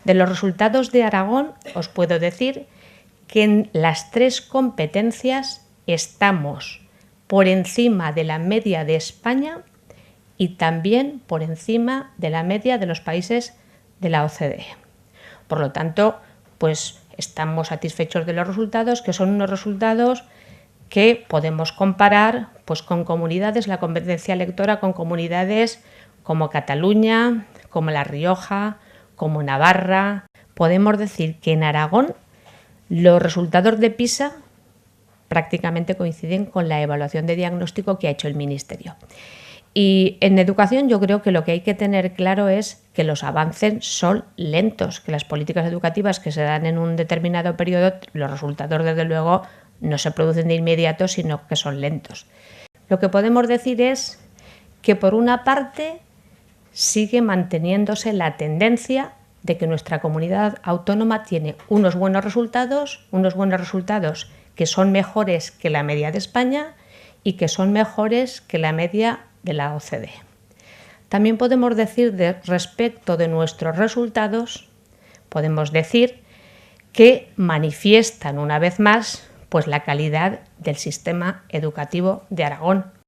De los resultados de Aragón os puedo decir que en las 3 competencias estamos por encima de la media de España y también por encima de la media de los países de la OCDE. Por lo tanto, pues estamos satisfechos de los resultados, que son unos resultados que podemos comparar pues, con comunidades, la competencia lectora con comunidades como Cataluña, como La Rioja, como Navarra. Podemos decir que en Aragón los resultados de PISA prácticamente coinciden con la evaluación de diagnóstico que ha hecho el Ministerio. Y en educación yo creo que lo que hay que tener claro es que los avances son lentos, que las políticas educativas que se dan en un determinado periodo, los resultados desde luego no se producen de inmediato, sino que son lentos. Lo que podemos decir es que por una parte sigue manteniéndose la tendencia de que nuestra comunidad autónoma tiene unos buenos resultados que son mejores que la media de España y que son mejores que la media de la OCDE. También podemos decir respecto de nuestros resultados, podemos decir que manifiestan una vez más pues, la calidad del sistema educativo de Aragón.